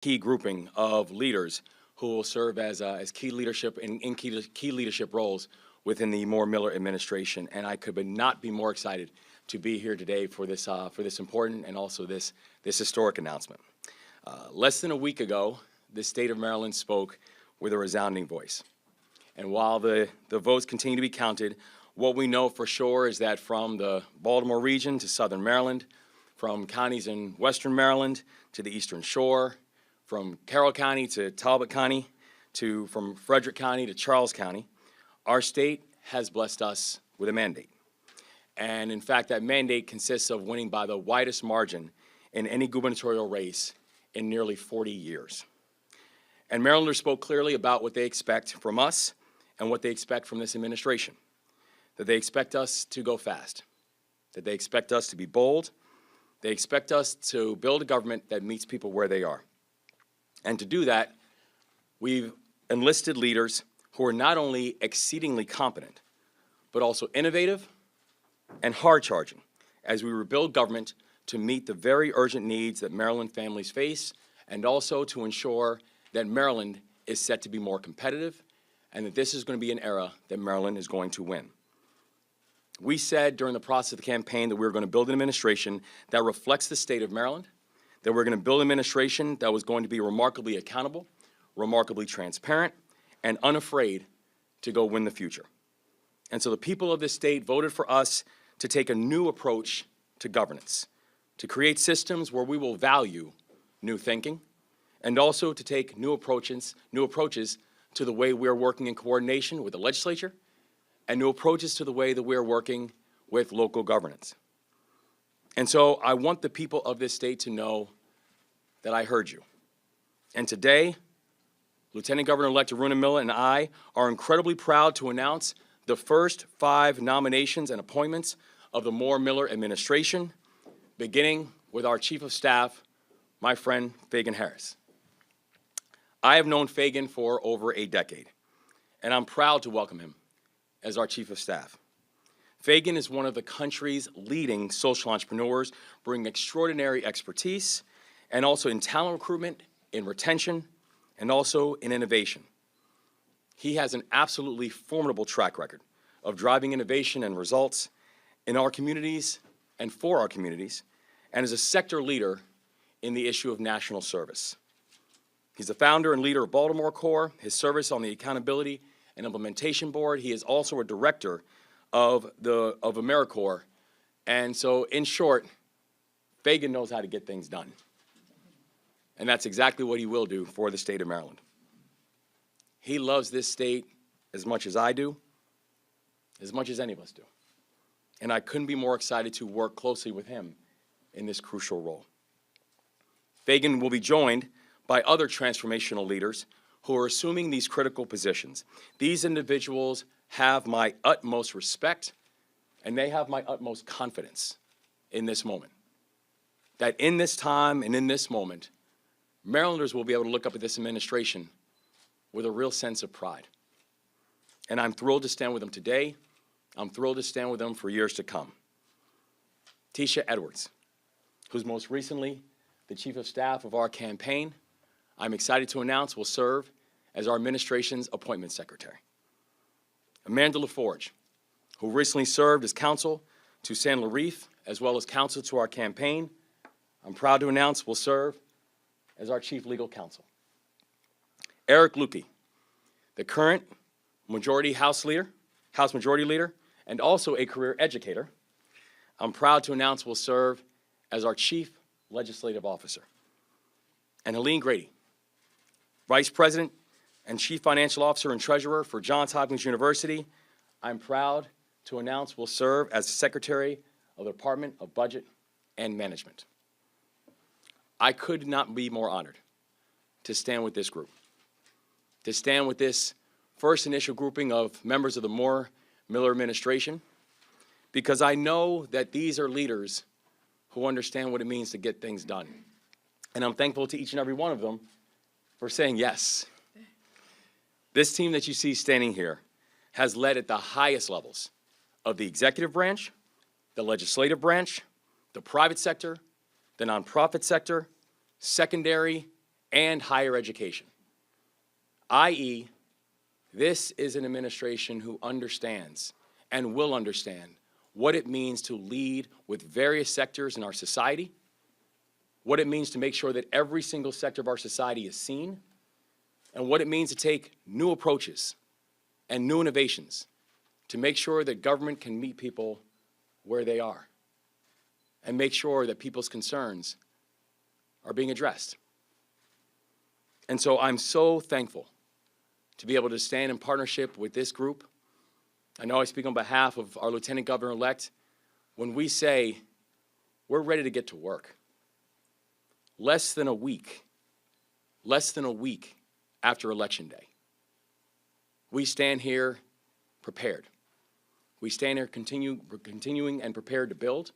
key grouping of leaders who will serve as key leadership in key leadership roles within the Moore-Miller administration. And I could not be more excited to be here today for this important and also this historic announcement. Less than a week ago, the state of Maryland spoke with a resounding voice. And while the votes continue to be counted, what we know for sure is that from the Baltimore region to Southern Maryland, from counties in Western Maryland to the Eastern Shore, from Carroll County to Talbot County, from Frederick County to Charles County, our state has blessed us with a mandate. And in fact, that mandate consists of winning by the widest margin in any gubernatorial race in nearly 40 years. And Marylanders spoke clearly about what they expect from us and what they expect from this administration. That they expect us to go fast, that they expect us to be bold, they expect us to build a government that meets people where they are. And to do that, we've enlisted leaders who are not only exceedingly competent, but also innovative and hard-charging as we rebuild government to meet the very urgent needs that Maryland families face, and also to ensure that Maryland is set to be more competitive and that this is going to be an era that Maryland is going to win. We said during the process of the campaign that we were going to build an administration that reflects the state of Maryland, that we're going to build an administration that was going to be remarkably accountable, remarkably transparent, and unafraid to go win the future. And so the people of this state voted for us to take a new approach to governance, to create systems where we will value new thinking, and also to take new approaches to the way we're working in coordination with the legislature, and new approaches to the way that we're working with local governance. And so I want the people of this state to know that I heard you. And today, Lieutenant Governor-elect Aruna Miller and I are incredibly proud to announce the first 5 nominations and appointments of the Moore-Miller administration, beginning with our Chief of Staff, my friend Fagan Harris. I have known Fagan for over a decade, and I'm proud to welcome him as our Chief of Staff. Fagan is one of the country's leading social entrepreneurs, bringing extraordinary expertise, and also in talent recruitment, in retention, and also in innovation. He has an absolutely formidable track record of driving innovation and results in our communities and for our communities, and is a sector leader in the issue of national service. He's the founder and leader of Baltimore Corps, his service on the Accountability and Implementation Board. He is also a director of AmeriCorps. And so, in short, Fagan knows how to get things done. And that's exactly what he will do for the state of Maryland. He loves this state as much as I do, as much as any of us do. And I couldn't be more excited to work closely with him in this crucial role. Fagan will be joined by other transformational leaders who are assuming these critical positions. These individuals have my utmost respect, and they have my utmost confidence in this moment. That in this time and in this moment, Marylanders will be able to look up at this administration with a real sense of pride. And I'm thrilled to stand with them today. I'm thrilled to stand with them for years to come. Tisha Edwards, who's most recently the Chief of Staff of our campaign, I'm excited to announce will serve as our administration's appointment secretary. Amanda LaForge, who recently served as counsel to San Larif, as well as counsel to our campaign, I'm proud to announce will serve as our chief legal counsel. Eric Lukey, the current House Majority Leader, and also a career educator, I'm proud to announce will serve as our chief legislative officer. And Helene Grady, Vice President and Chief Financial Officer and Treasurer for Johns Hopkins University, I'm proud to announce will serve as the Secretary of the Department of Budget and Management. I could not be more honored to stand with this group, to stand with this first initial grouping of members of the Moore-Miller administration, because I know that these are leaders who understand what it means to get things done. And I'm thankful to each and every one of them for saying yes. This team that you see standing here has led at the highest levels of the executive branch, the legislative branch, the private sector, the nonprofit sector, secondary, and higher education, i.e., this is an administration who understands and will understand what it means to lead with various sectors in our society, what it means to make sure that every single sector of our society is seen, and what it means to take new approaches and new innovations to make sure that government can meet people where they are and make sure that people's concerns are being addressed. And so I'm so thankful to be able to stand in partnership with this group. I know I speak on behalf of our Lieutenant Governor-elect when we say we're ready to get to work. Less than a week after Election Day, we stand here prepared. We stand here continuing and prepared to build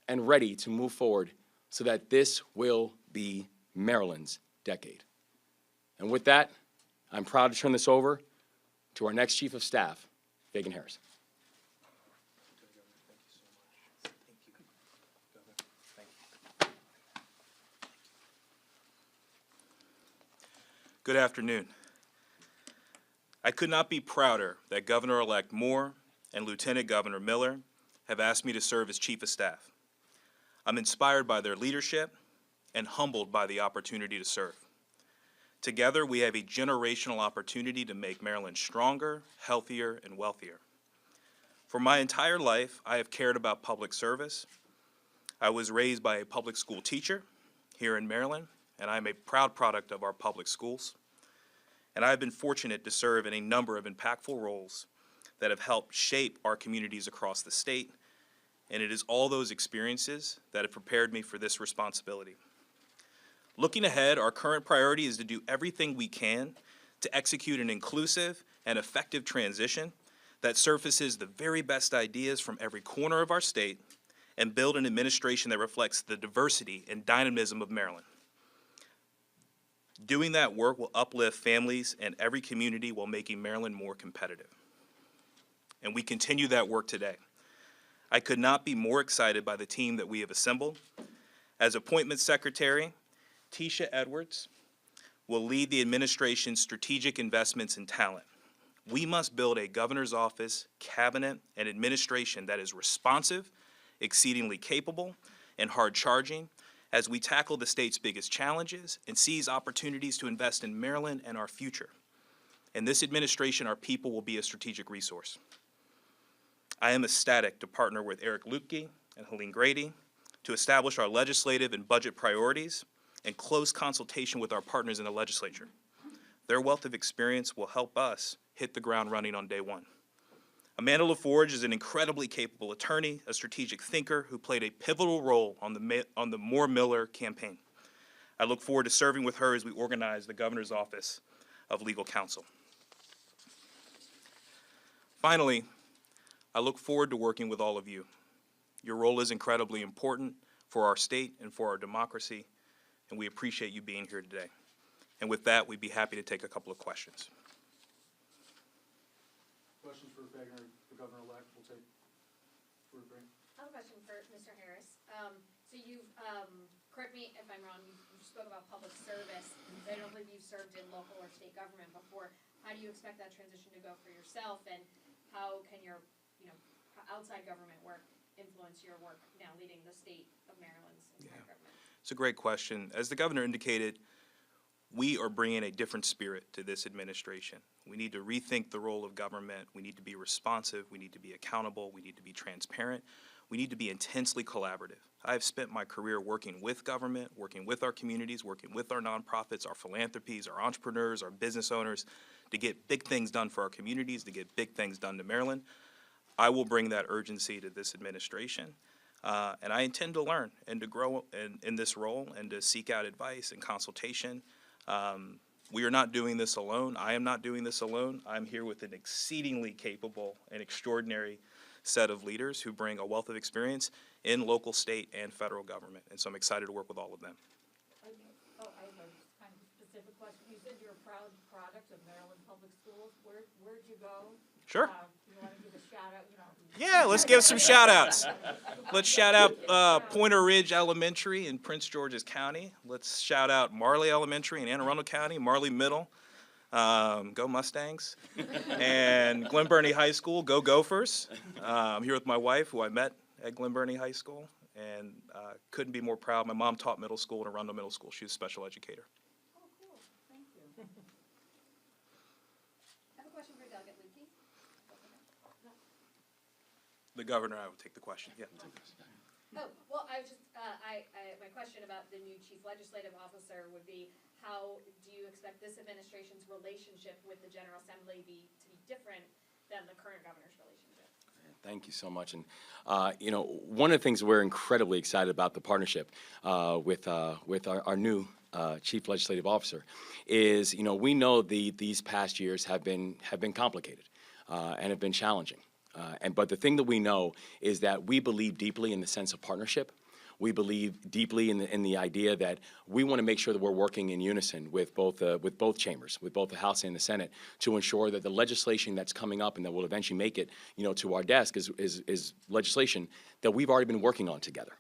and ready to move forward so that this will be Maryland's decade. And with that, I'm proud to turn this over to our next Chief of Staff, Fagan Harris. Good afternoon. I could not be prouder that Governor-elect Moore and Lieutenant Governor Miller have asked me to serve as Chief of Staff. I'm inspired by their leadership and humbled by the opportunity to serve. Together, we have a generational opportunity to make Maryland stronger, healthier, and wealthier. For my entire life, I have cared about public service. I was raised by a public school teacher here in Maryland, and I'm a proud product of our public schools. And I have been fortunate to serve in a number of impactful roles that have helped shape our communities across the state, and it is all those experiences that have prepared me for this responsibility. Looking ahead, our current priority is to do everything we can to execute an inclusive and effective transition that surfaces the very best ideas from every corner of our state and build an administration that reflects the diversity and dynamism of Maryland. Doing that work will uplift families and every community while making Maryland more competitive. And we continue that work today. I could not be more excited by the team that we have assembled. As Appointments Secretary, Tisha Edwards will lead the administration's strategic investments in talent. We must build a governor's office, cabinet, and administration that is responsive, exceedingly capable, and hard-charging as we tackle the state's biggest challenges and seize opportunities to invest in Maryland and our future. In this administration, our people will be a strategic resource. I am ecstatic to partner with Eric Lutke and Helene Grady to establish our legislative and budget priorities in close consultation with our partners in the legislature. Their wealth of experience will help us hit the ground running on day one. Amanda LaForge is an incredibly capable attorney, a strategic thinker who played a pivotal role on the Moore-Miller campaign. I look forward to serving with her as we organize the Governor's Office of Legal Counsel. Finally, I look forward to working with all of you. Your role is incredibly important for our state and for our democracy, and we appreciate you being here today. And with that, we'd be happy to take a couple of questions. Questions for Fagan, the Governor-elect. We'll take Ruth Green. I have a question for Mr. Harris. So you've, correct me if I'm wrong, you spoke about public service. I don't believe you've served in local or state government before. How do you expect that transition to go for yourself, and how can your, outside government work influence your work now leading the state of Maryland's entire government? It's a great question. As the governor indicated, we are bringing a different spirit to this administration. We need to rethink the role of government. We need to be responsive. We need to be accountable. We need to be transparent. We need to be intensely collaborative. I've spent my career working with government, working with our communities, working with our nonprofits, our philanthropies, our entrepreneurs, our business owners to get big things done for our communities, to get big things done to Maryland. I will bring that urgency to this administration. And I intend to learn and to grow in this role and to seek out advice and consultation. We are not doing this alone. I am not doing this alone. I'm here with an exceedingly capable and extraordinary set of leaders who bring a wealth of experience in local, state, and federal government. And so I'm excited to work with all of them. I have a kind of specific question. You said you're a proud product of Maryland Public Schools. Where'd you go? Sure. You want to give a shout out, you know? Yeah, let's give some shout outs. Let's shout out Pointer Ridge Elementary in Prince George's County. Let's shout out Marley Elementary in Anne Arundel County, Marley Middle, go Mustangs, and Glen Burnie High School, go Gophers. I'm here with my wife, who I met at Glen Burnie High School, and couldn't be more proud. My mom taught middle school at Arundel Middle School. She was a special educator. Oh, cool, thank you. I have a question for Delegate Lukey. The governor, I would take the question. Yeah. Oh, well, I was just, my question about the new chief legislative officer would be, how do you expect this administration's relationship with the General Assembly to be different than the current governor's relationship? Thank you so much. And, you know, one of the things we're incredibly excited about the partnership with our new chief legislative officer is, you know, we know these past years have been complicated and have been challenging. But the thing that we know is that we believe deeply in the sense of partnership. We believe deeply in the idea that we want to make sure that we're working in unison with both chambers, with both the House and the Senate, to ensure that the legislation that's coming up and that will eventually make it, you know, to our desk is legislation that we've already been working on together.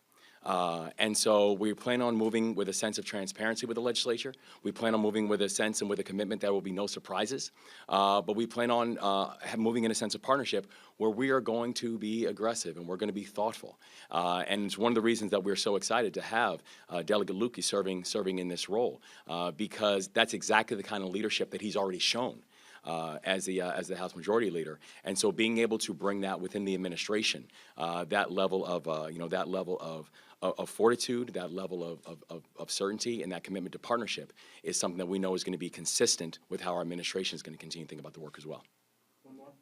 And so we plan on moving with a sense of transparency with the legislature. We plan on moving with a sense and with a commitment there will be no surprises. But we plan on moving in a sense of partnership where we are going to be aggressive and we're going to be thoughtful. And it's one of the reasons that we're so excited to have Delegate Lukey serving in this role, because that's exactly the kind of leadership that he's already shown. As the House Majority Leader, and so being able to bring that within the administration, that level of fortitude, that level of certainty, and that commitment to partnership is something that we know is going to be consistent with how our administration is going to continue to think about the work as well. One more?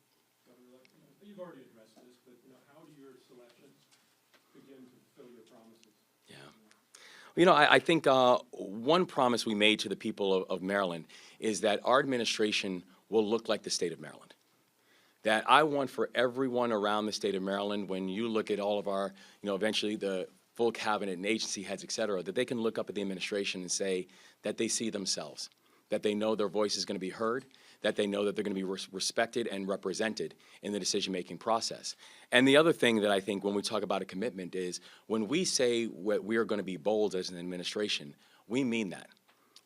You've already addressed this, but you know, how do your selections begin to fulfill your promises? Yeah. You know, I think one promise we made to the people of Maryland is that our administration will look like the state of Maryland. That I want for everyone around the state of Maryland, when you look at all of our, you know, eventually the full cabinet and agency heads, et cetera, that they can look up at the administration and say that they see themselves, that they know their voice is going to be heard, that they know that they're going to be respected and represented in the decision-making process. And the other thing that I think when we talk about a commitment is when we say we are going to be bold as an administration, we mean that.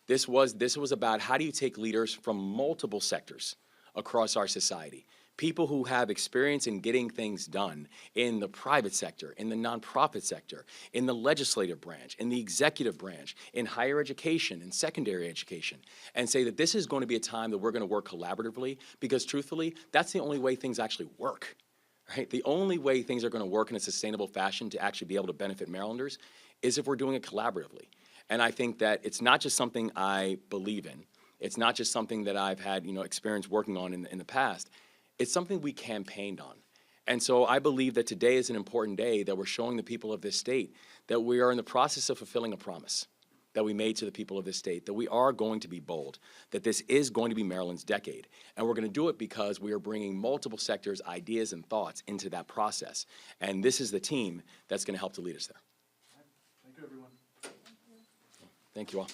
This was about how do you take leaders from multiple sectors across our society, people who have experience in getting things done in the private sector, in the nonprofit sector, in the legislative branch, in the executive branch, in higher education, in secondary education, and say that this is going to be a time that we're going to work collaboratively, because truthfully, that's the only way things actually work. Right? The only way things are going to work in a sustainable fashion to actually be able to benefit Marylanders is if we're doing it collaboratively. And I think that it's not just something I believe in. It's not just something that I've had, you know, experience working on in the past. It's something we campaigned on. And so I believe that today is an important day that we're showing the people of this state that we are in the process of fulfilling a promise that we made to the people of this state, that we are going to be bold, that this is going to be Maryland's decade. And we're going to do it because we are bringing multiple sectors, ideas, and thoughts into that process. And this is the team that's going to help to lead us there. Thank you, everyone. Thank you all.